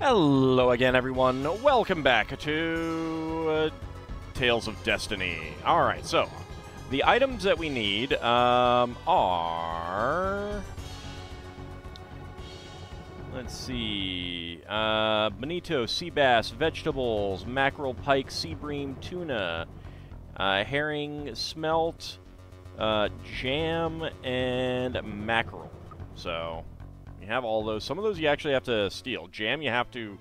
Hello again, everyone. Welcome back to Tales of Destiny. Alright, so the items that we need are... Let's see. Bonito, sea bass, vegetables, mackerel, pike, sea bream, tuna, herring, smelt, jam, and mackerel. So... you have all those. Some of those you actually have to steal. Jam you have to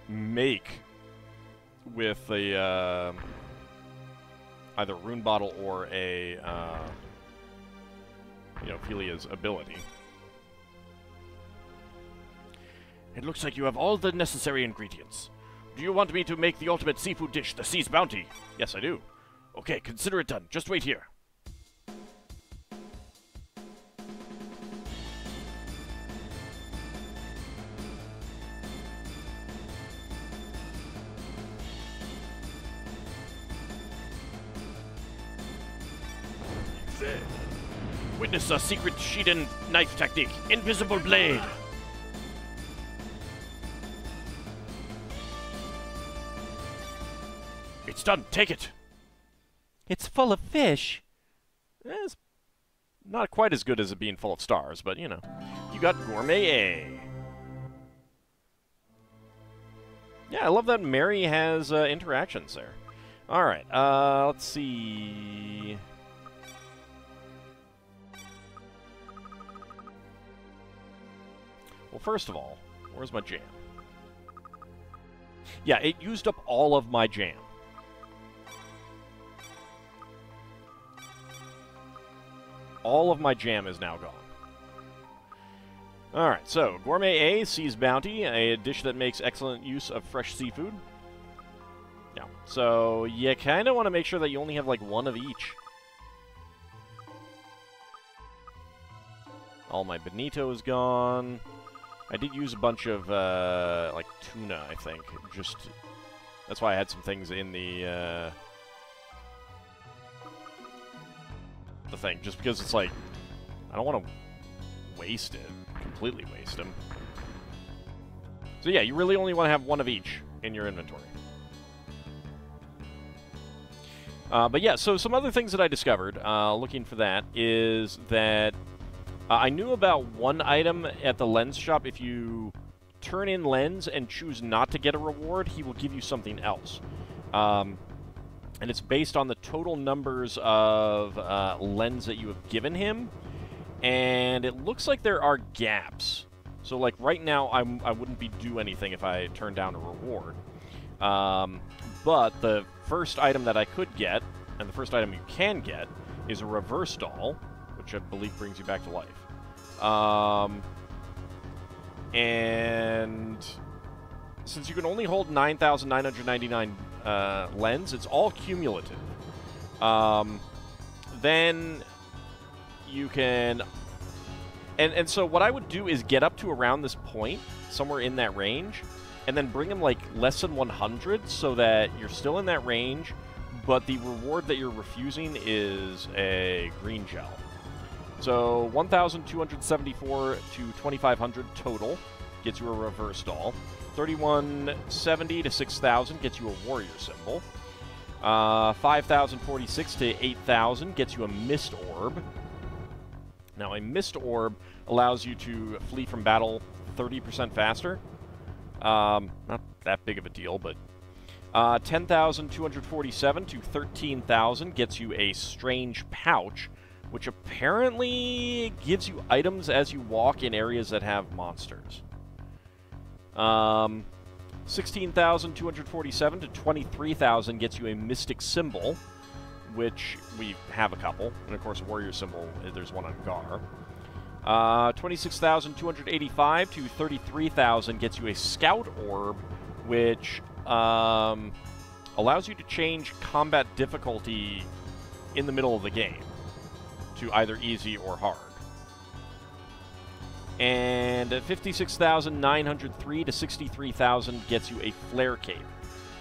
make with a either a rune bottle or a Felia's ability. It looks like you have all the necessary ingredients. Do you want me to make the ultimate seafood dish, the Sea's Bounty? Yes, I do. Okay, consider it done. Just wait here. Witness a secret Shiden knife technique. Invisible blade. It's done. Take it. It's full of fish. It's not quite as good as it being full of stars, but, you know. You got Gourmet A. Yeah, I love that Mary has interactions there. Alright, let's see... Well, first of all, where's my jam? Yeah, it used up all of my jam. All of my jam is now gone. Alright, so, Gourmet A, Sea's Bounty, a dish that makes excellent use of fresh seafood. Yeah, so you kind of want to make sure that you only have, like, one of each. All my Bonito is gone. I did use a bunch of, like, tuna, I think. Just... that's why I had some things in the thing. Just because it's like... I don't want to waste it. Completely waste them. So yeah, you really only want to have one of each in your inventory. But yeah, so some other things that I discovered, looking for that, is that... I knew about one item at the lens shop. If you turn in lens and choose not to get a reward, he will give you something else. And it's based on the total numbers of lens that you have given him. And it looks like there are gaps. So, like, right now, I wouldn't be due anything if I turned down a reward. But the first item that I could get, and the first item you can get, is a reverse doll, which I believe brings you back to life. And since you can only hold 9,999 lens, it's all cumulative. Then you can... And so what I would do is get up to around this point, somewhere in that range, and then bring them, like, less than 100 so that you're still in that range, but the reward that you're refusing is a green gel. So 1,274 to 2,500 total gets you a reverse doll. 3,170 to 6,000 gets you a warrior symbol. 5,046 to 8,000 gets you a mist orb. Now, a mist orb allows you to flee from battle 30% faster. Not that big of a deal, but 10,247 to 13,000 gets you a strange pouch, which apparently gives you items as you walk in areas that have monsters. 16,247 to 23,000 gets you a mystic symbol, which we have a couple. And, of course, a warrior symbol, there's one on Gar. 26,285 to 33,000 gets you a scout orb, which allows you to change combat difficulty in the middle of the game to either easy or hard. And 56,903 to 63,000 gets you a flare cape,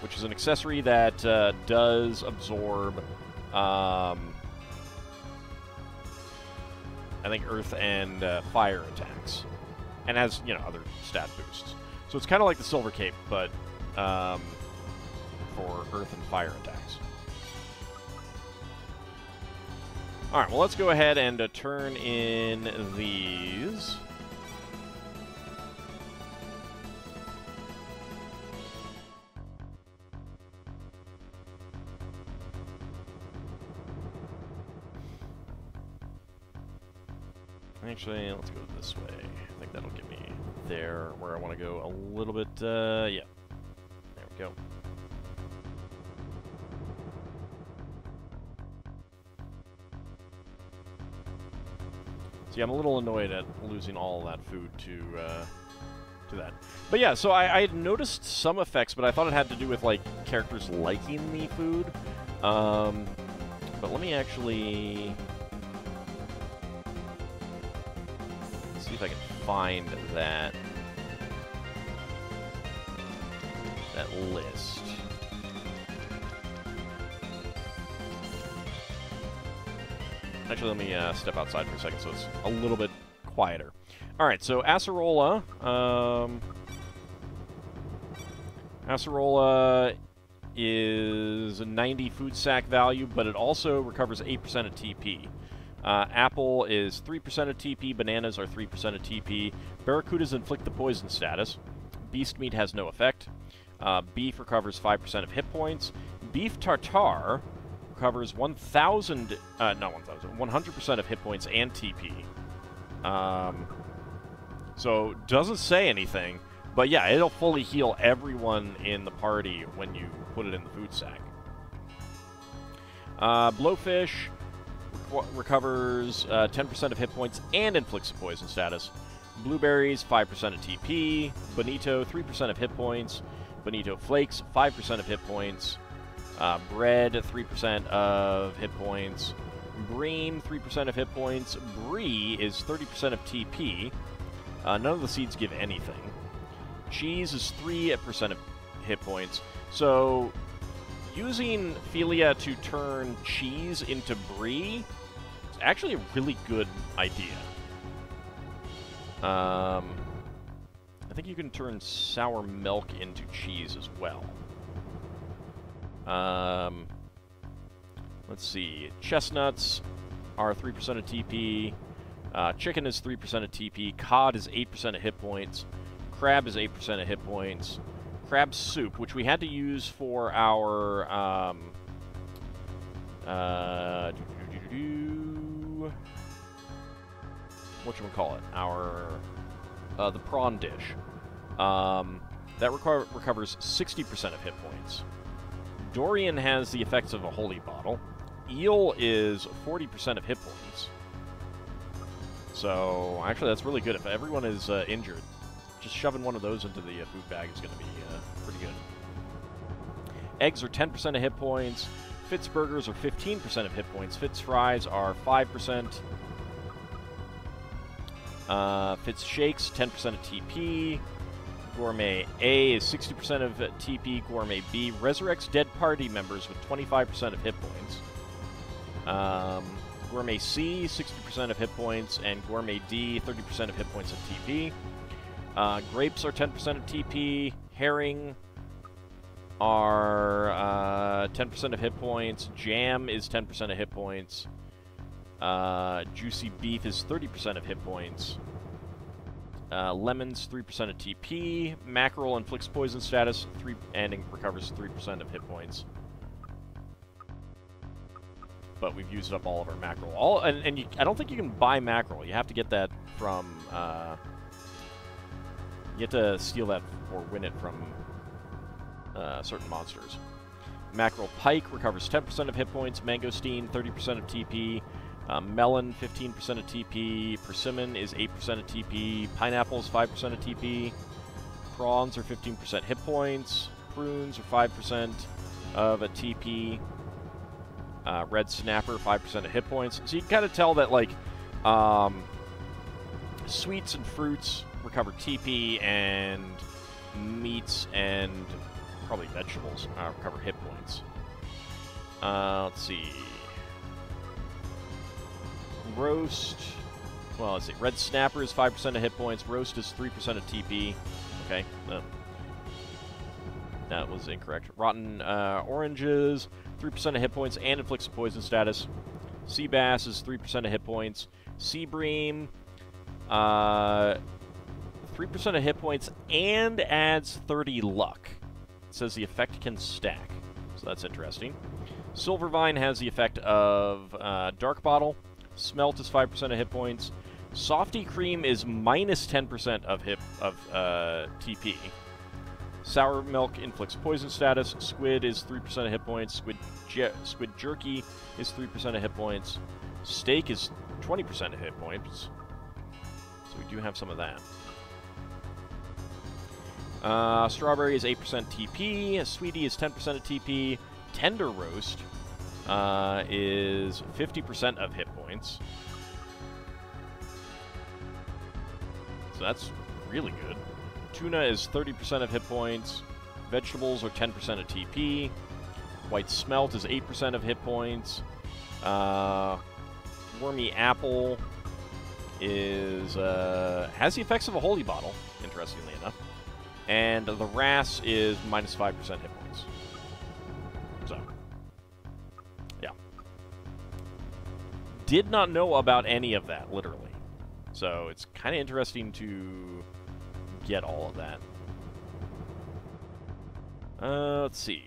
which is an accessory that does absorb, I think, earth and fire attacks. and has, you know, other stat boosts. So it's kind of like the Silver Cape, but for earth and fire attacks. Alright, well, let's go ahead and turn in these. Actually, let's go this way. I think that'll get me there where I want to go a little bit. Yeah. There we go. See, I'm a little annoyed at losing all that food to that. But yeah, so I had noticed some effects, but I thought it had to do with, like, characters liking the food. But let me actually see if I can find that list. Actually, let me step outside for a second so it's a little bit quieter. Alright, so Acerola. Acerola is a 90 food sack value, but it also recovers 8% of TP. Apple is 3% of TP. Bananas are 3% of TP. Barracudas inflict the poison status. Beast meat has no effect. Beef recovers 5% of hit points. Beef tartare recovers 100% of hit points and TP. So, doesn't say anything, but yeah, it'll fully heal everyone in the party when you put it in the food sack. Blowfish recovers 10% of hit points and inflicts a poison status. Blueberries, 5% of TP. Bonito, 3% of hit points. Bonito Flakes, 5% of hit points. Bread, 3% of hit points. Breen, 3% of hit points. Brie is 30% of TP. None of the seeds give anything. Cheese is 3% of hit points. So, using Philia to turn cheese into Brie is actually a really good idea. I think you can turn sour milk into cheese as well. Let's see. Chestnuts are 3% of TP. Chicken is 3% of TP. Cod is 8% of hit points. Crab is 8% of hit points. Crab soup, which we had to use for our whatchamacallit? Our the prawn dish. That recovers 60% of hit points. Dorian has the effects of a holy bottle. Eel is 40% of hit points. So, actually, that's really good. If everyone is injured, just shoving one of those into the food bag is going to be pretty good. Eggs are 10% of hit points. Fitz burgers are 15% of hit points. Fitz fries are 5%. Fitz shakes, 10% of TP. Gourmet A is 60% of TP. Gourmet B resurrects dead party members with 25% of hit points. Gourmet C, 60% of hit points, and Gourmet D, 30% of hit points of TP. Grapes are 10% of TP. Herring are 10% of hit points. Jam is 10% of hit points. Juicy beef is 30% of hit points. Lemons, 3% of TP. Mackerel inflicts poison status, and recovers 3% of hit points. But we've used up all of our mackerel. I don't think you can buy mackerel. You have to get that from... you have to steal that or win it from certain monsters. Mackerel pike recovers 10% of hit points. Mangosteen, 30% of TP. Melon, 15% of TP. Persimmon is 8% of TP. Pineapples, 5% of TP. Prawns are 15% hit points. Prunes are 5% of a TP. Red snapper, 5% of hit points. So you can kind of tell that, like, sweets and fruits recover TP, and meats and probably vegetables recover hit points. Let's see. Roast Well, let's see. Red Snapper is 5% of hit points. Roast is 3% of TP. Okay. That was incorrect. Rotten Oranges, 3% of hit points and inflicts a poison status. Sea Bass is 3% of hit points. Sea Bream, 3% of hit points and adds 30 luck. It says the effect can stack, so that's interesting. Silvervine has the effect of Dark Bottle. Smelt is 5% of hit points. Softy Cream is minus 10% of TP. Sour Milk inflicts poison status. Squid is 3% of hit points. Squid Jerky is 3% of hit points. Steak is 20% of hit points. So we do have some of that. Strawberry is 8% TP. Sweetie is 10% of TP. Tender Roast is 50% of hit points. So that's really good. Tuna is 30% of hit points. Vegetables are 10% of TP. White Smelt is 8% of hit points. Wormy Apple is has the effects of a Holy Bottle, interestingly enough. And the Wrasse is minus 5% hit points. So, yeah. Did not know about any of that, literally. So it's kind of interesting to get all of that. Let's see.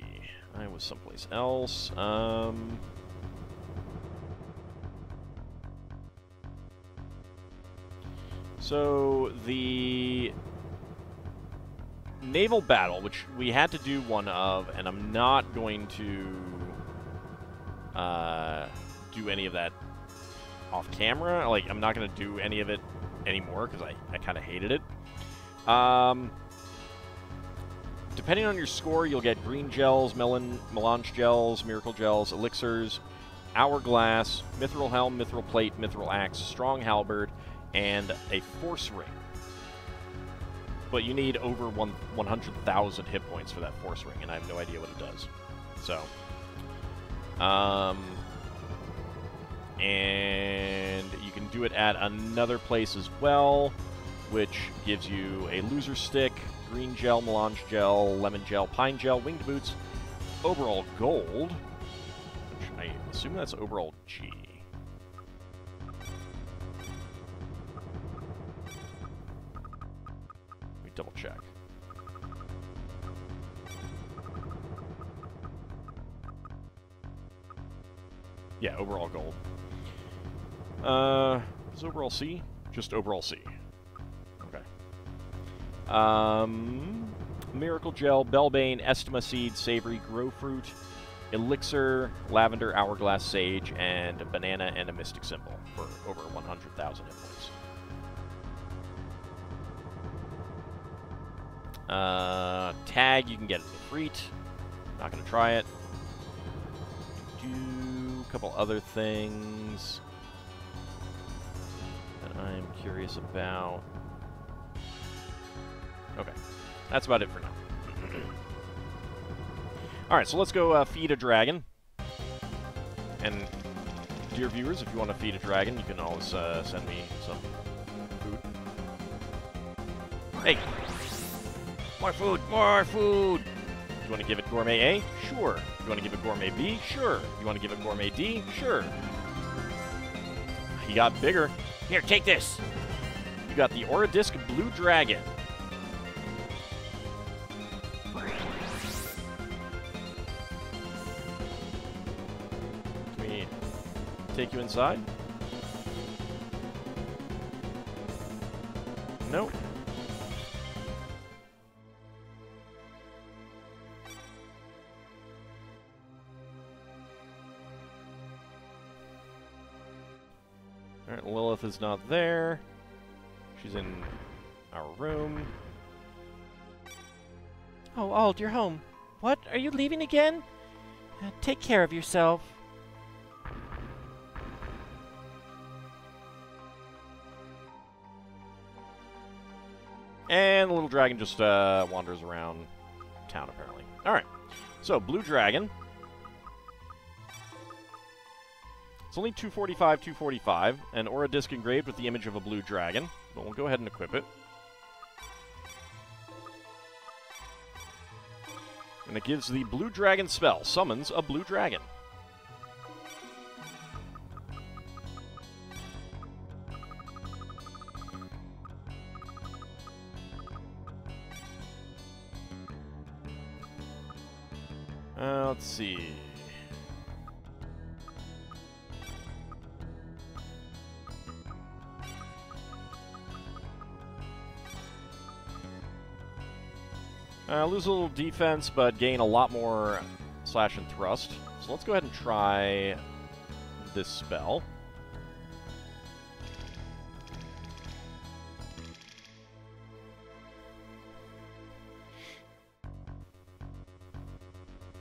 I was someplace else. So the naval battle, which we had to do one of, and I'm not going to do any of that off camera. Like, I'm not going to do any of it anymore because I kind of hated it. Depending on your score, you'll get green gels, melange gels, miracle gels, elixirs, hourglass, mithril helm, mithril plate, mithril axe, strong halberd, and a force ring. But you need over 100,000 hit points for that force ring, and I have no idea what it does. So, and you can do it at another place as well, which gives you a loser stick, green gel, melange gel, lemon gel, pine gel, winged boots, overall gold, which I assume that's overall G. Let me double check. Yeah, overall gold. Is overall C? Just overall C. Miracle Gel, Belbane, Estima Seed, Savory, Grow Fruit, Elixir, Lavender, Hourglass, Sage, and a Banana and a Mystic Symbol for over 100,000 hit points. Tag, you can get it for free. Not going to try it. A couple other things that I'm curious about. Okay, that's about it for now. Alright, so let's go feed a dragon. And, dear viewers, if you want to feed a dragon, you can always send me some food. Hey! More food! More food! You want to give it Gourmet A? Sure. You want to give it Gourmet B? Sure. You want to give it Gourmet D? Sure. He got bigger. Here, take this! You got the Aura Disc Blue Dragon. Take you inside? Nope. Alright, Lilith is not there. She's in our room. Oh, Ald, you're home. What? Are you leaving again? Take care of yourself. And the little dragon just wanders around town, apparently. Alright, so Blue Dragon. It's only 245, 245. An aura disc engraved with the image of a blue dragon. But we'll go ahead and equip it. And it gives the blue dragon spell. Summons a blue dragon. Let's see. Lose a little defense, but gain a lot more slash and thrust. So let's go ahead and try this spell.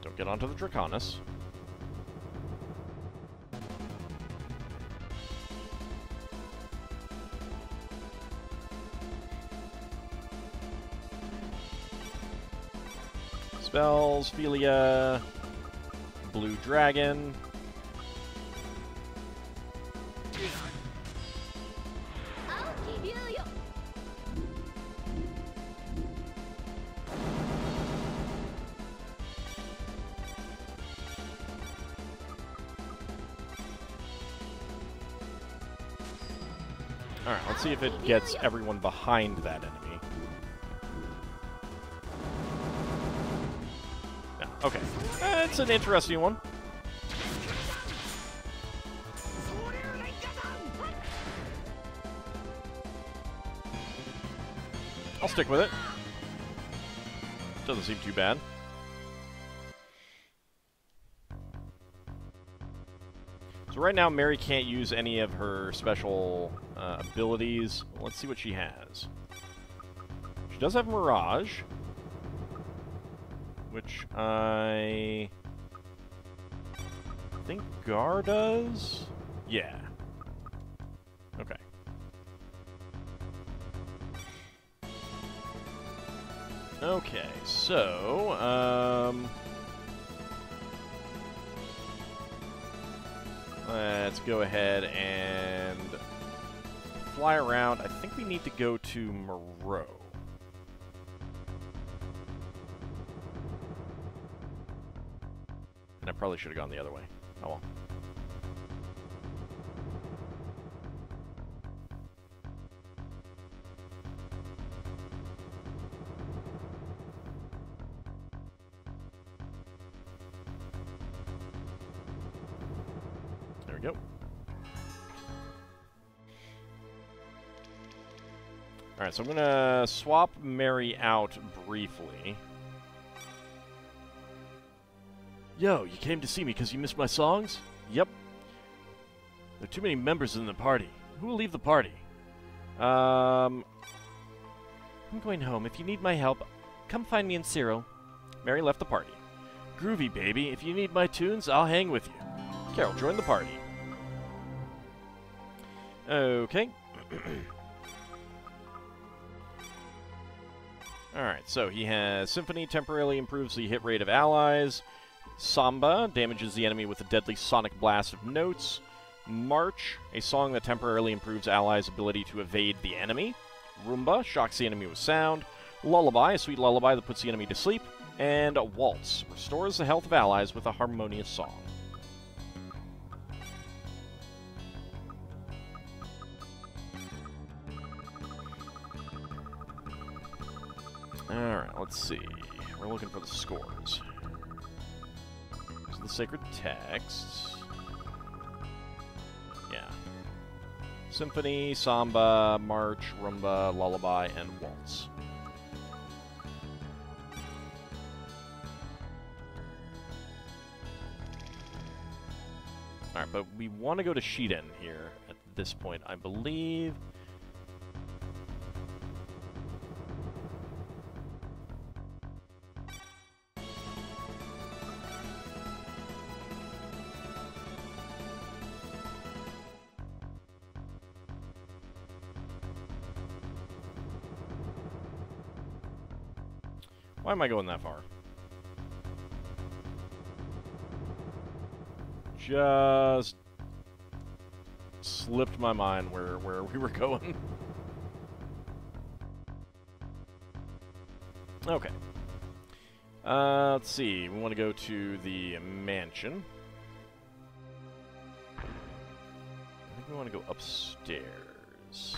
Don't get onto the Draconis. Spells, Philia, Blue Dragon. Alright, let's see if it gets everyone behind that enemy. Okay, it's an interesting one. I'll stick with it. Doesn't seem too bad. So right now, Mary can't use any of her special abilities. Let's see what she has. She does have Mirage, which I think Gar does? Yeah. Okay. Okay, so, let's go ahead and fly around. I think we need to go to Moreau. And I probably should have gone the other way. Oh well. There we go. Alright, so I'm gonna swap Mary out briefly. Yo, you came to see me because you missed my songs? Yep. There are too many members in the party. Who will leave the party? I'm going home. If you need my help, come find me in Cyril. Mary left the party. Groovy, baby. If you need my tunes, I'll hang with you. Karyl, join the party. Okay. Alright, so he has Symphony, temporarily improves the hit rate of allies. Samba damages the enemy with a deadly sonic blast of notes. March, a song that temporarily improves allies' ability to evade the enemy. Rumba shocks the enemy with sound. Lullaby, a sweet lullaby that puts the enemy to sleep. And Waltz restores the health of allies with a harmonious song. Alright, let's see. We're looking for the scores. The sacred texts. Yeah. Symphony, Samba, March, Rumba, Lullaby, and Waltz. Alright, but we want to go to Shiden here at this point, I believe. Why am I going that far? Just slipped my mind where we were going. Okay. Let's see. We want to go to the mansion. I think we want to go upstairs.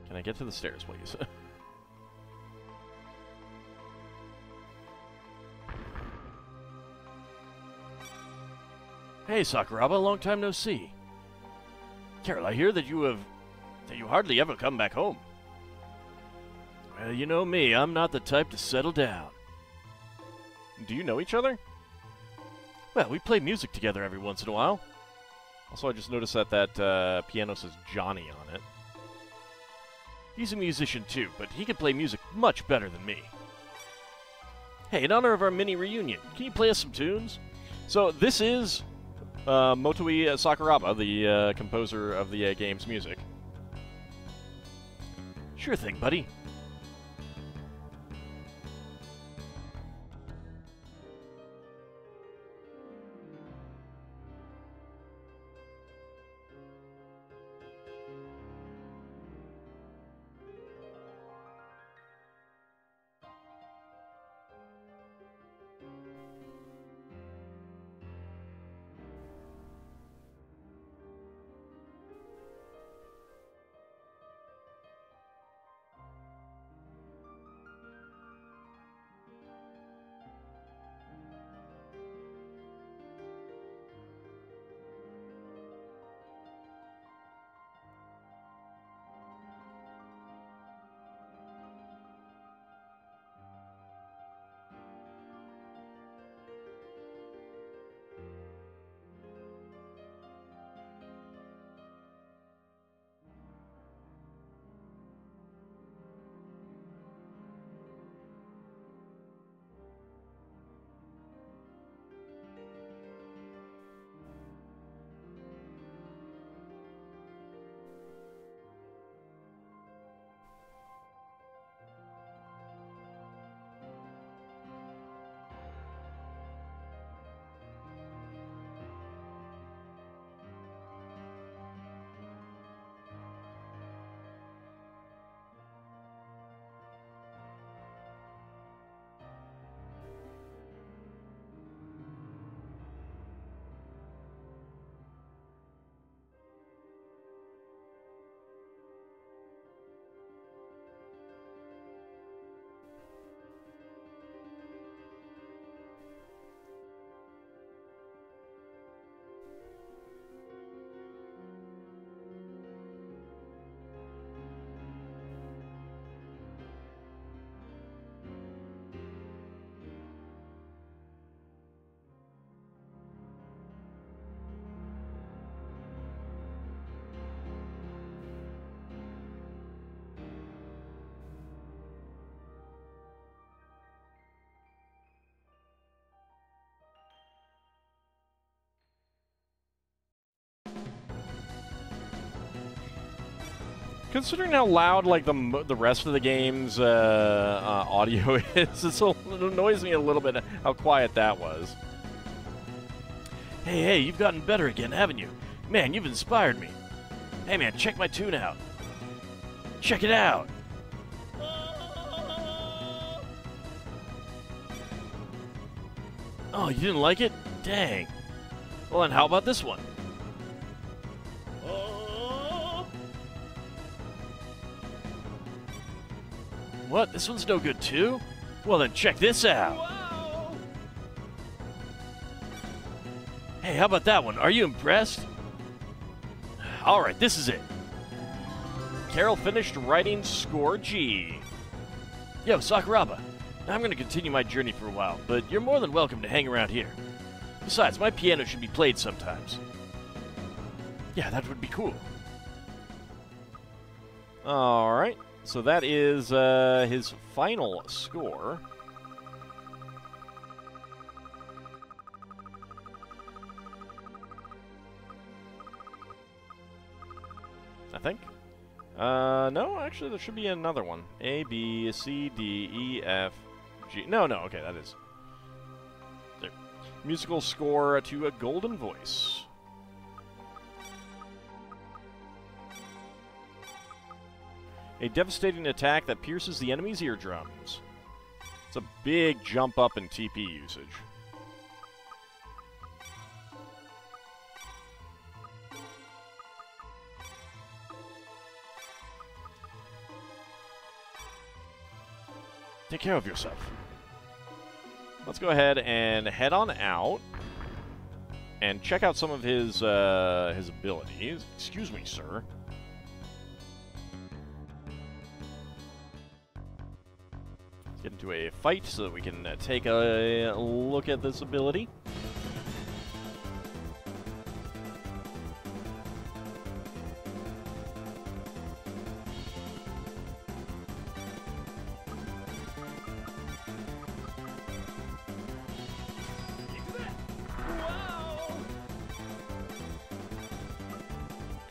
Can I get to the stairs, please? Hey, Sakuraba, long time no see. Karyl, I hear that you hardly ever come back home. Well, you know me, I'm not the type to settle down. Do you know each other? Well, we play music together every once in a while. Also, I just noticed that piano says Johnny on it. He's a musician too, but he can play music much better than me. Hey, in honor of our mini reunion, can you play us some tunes? So, this is Motoi Sakuraba, the composer of the game's music. Sure thing, buddy. Considering how loud, like, the rest of the game's audio is, it annoys me a little bit how quiet that was. Hey, you've gotten better again, haven't you? Man, you've inspired me. Hey, man, check my tune out. Check it out. Oh, you didn't like it? Dang. Well, then how about this one? What? This one's no good too? Well then check this out. Whoa. Hey, how about that one? Are you impressed? Alright, this is it. Karyl finished writing score G. Yo, Sakuraba, I'm going to continue my journey for a while, but you're more than welcome to hang around here. Besides, my piano should be played sometimes. Yeah, that would be cool. Alright. So that is his final score. I think. No, actually there should be another one. A, B, C, D, E, F, G. No, okay, that is. Musical score to a golden voice. A devastating attack that pierces the enemy's eardrums. It's a big jump up in TP usage. Take care of yourself. Let's go ahead and head on out and check out some of his abilities. Excuse me, sir. Let's get into a fight so that we can take a look at this ability.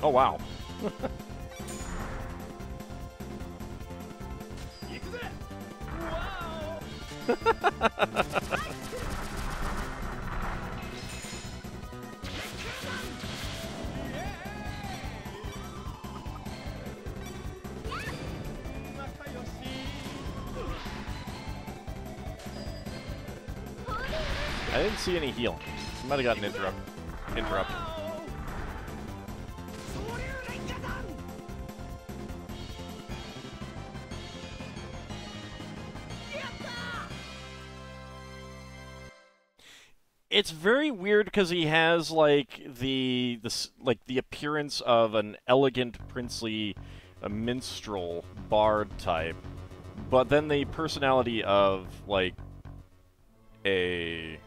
Oh, wow. I didn't see any healing. I might have gotten interrupted. It's very weird because he has like the appearance of an elegant, princely, minstrel bard type, but then the personality of like a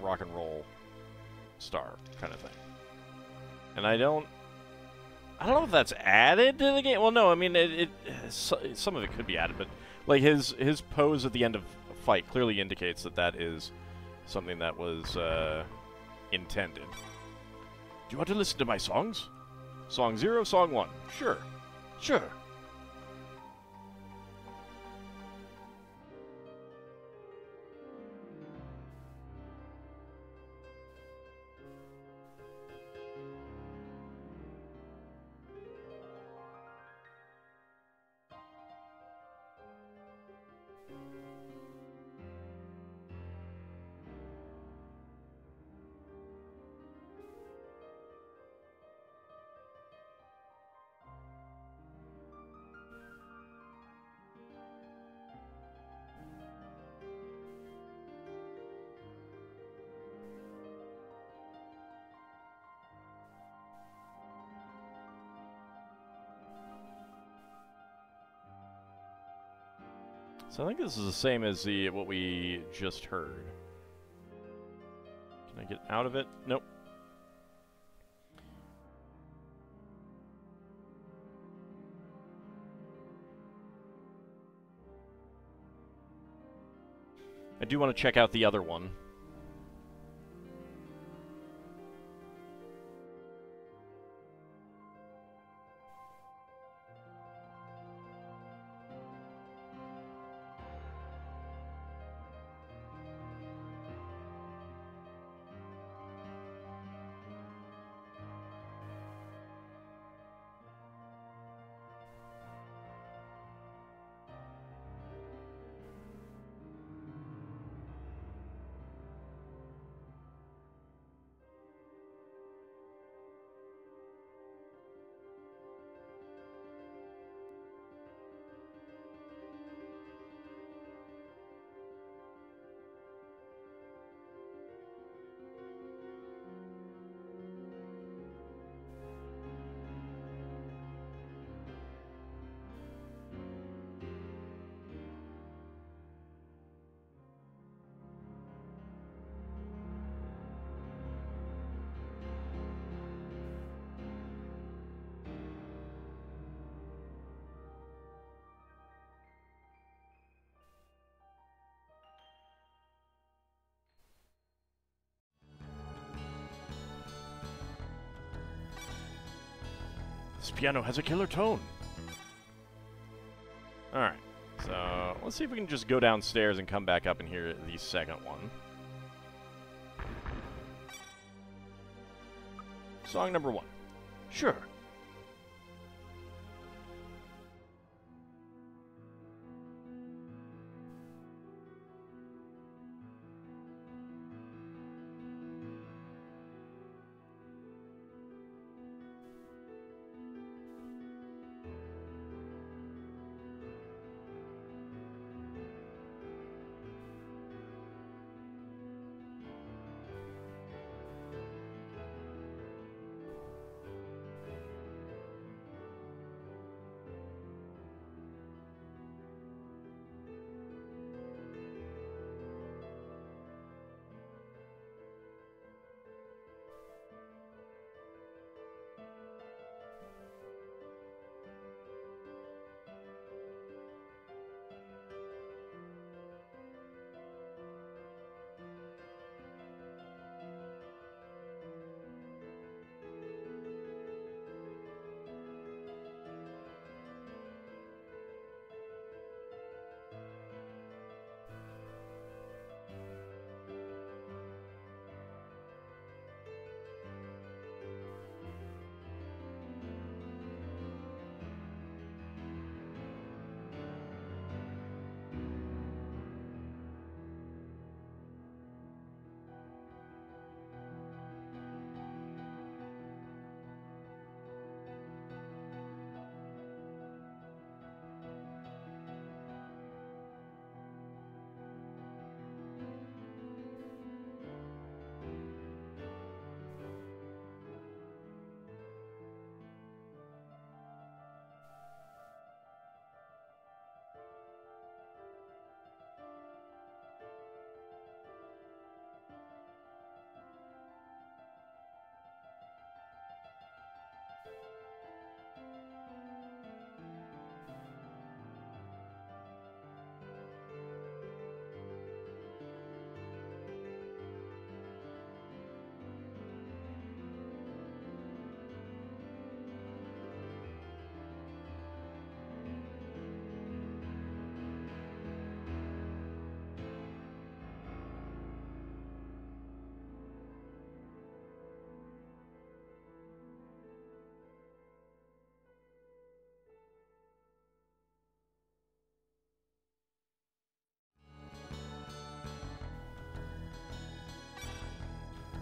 rock and roll star kind of thing. And I don't know if that's added to the game. Well, no, I mean some of it could be added, but like his pose at the end of a fight clearly indicates that that is something that was intended. Do you want to listen to my songs? Song 0, Song 1. Sure. Sure. So I think this is the same as what we just heard. Can I get out of it? Nope. I do want to check out the other one. This piano has a killer tone. Alright, so let's see if we can just go downstairs and come back up and hear the second one. Song number 1. Sure.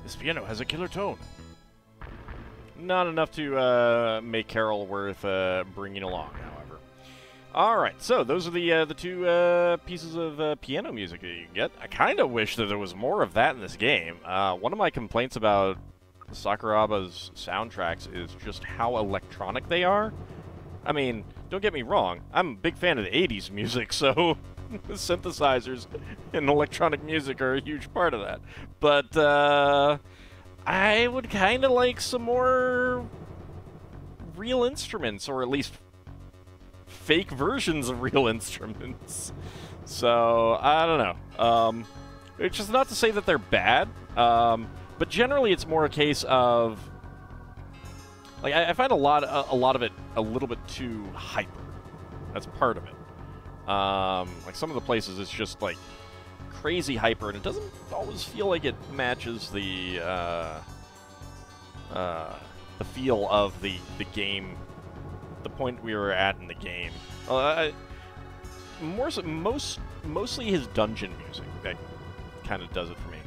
This piano has a killer tone. Not enough to make Karyl worth bringing along, however. All right, so those are the two pieces of piano music that you can get. I kind of wish that there was more of that in this game. One of my complaints about Sakuraba's soundtracks is just how electronic they are. I mean, don't get me wrong, I'm a big fan of the 80s music, so synthesizers and electronic music are a huge part of that. But I would kind of like some more real instruments, or at least fake versions of real instruments. So, I don't know. It's just not to say that they're bad, but generally it's more a case of, like, I find a lot of it a little bit too hyper. That's part of it. Like, some of the places it's just, like, crazy hyper, and it doesn't always feel like it matches the feel of the game, the point we were at in the game. Mostly his dungeon music that kind of does it for me.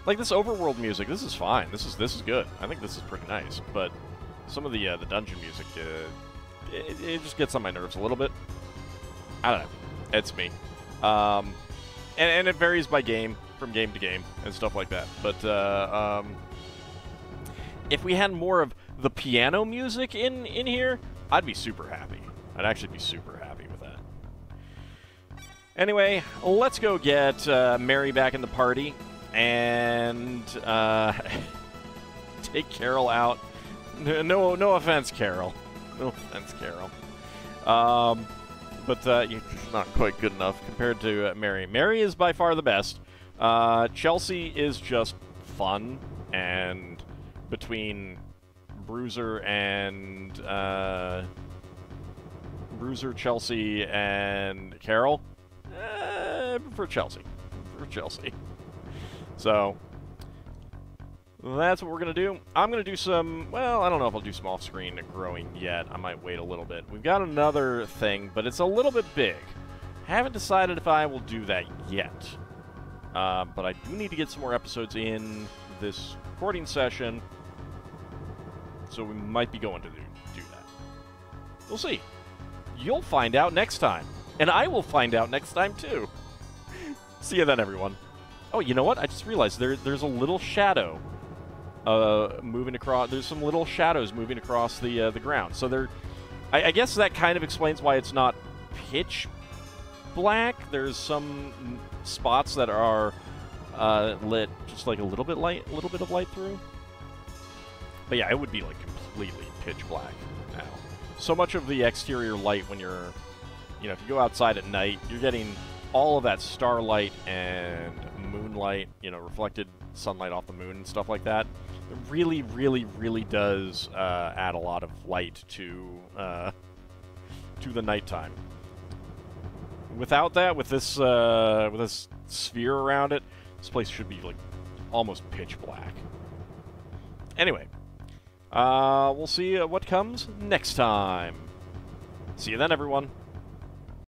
Like this overworld music, this is fine. This is good. I think this is pretty nice. But some of the dungeon music, it just gets on my nerves a little bit. I don't know. It's me. And it varies by game, from game to game, and stuff like that. But if we had more of the piano music in here, I'd be super happy. I'd actually be super happy with that. Anyway, let's go get Mary back in the party and take Karyl out. No offense, Karyl. No offense, Karyl. But you're just not quite good enough compared to Mary. Mary is by far the best. Chelsea is just fun, and between Bruiser, Chelsea, and Karyl, I prefer Chelsea. So that's what we're going to do. I'm going to do some, well, I don't know if I'll do small screen growing yet. I might wait a little bit. We've got another thing, but it's a little bit big. Haven't decided if I will do that yet. But I do need to get some more episodes in this recording session, so we might be going to do that. We'll see. You'll find out next time. And I will find out next time, too. See you then, everyone. Oh, you know what? I just realized there's a little shadow moving across. There's some little shadows moving across the ground. So I guess that kind of explains why it's not pitch black. There's some spots that are lit just like a little bit of light through. But yeah, it would be like completely pitch black now. So much of the exterior light when you're, you know, if you go outside at night, you're getting all of that starlight and moonlight, you know, reflected sunlight off the moon and stuff like that. It really, really, really does add a lot of light to the nighttime. Without that, with this sphere around it, this place should be like almost pitch black. Anyway, we'll see what comes next time. See you then, everyone.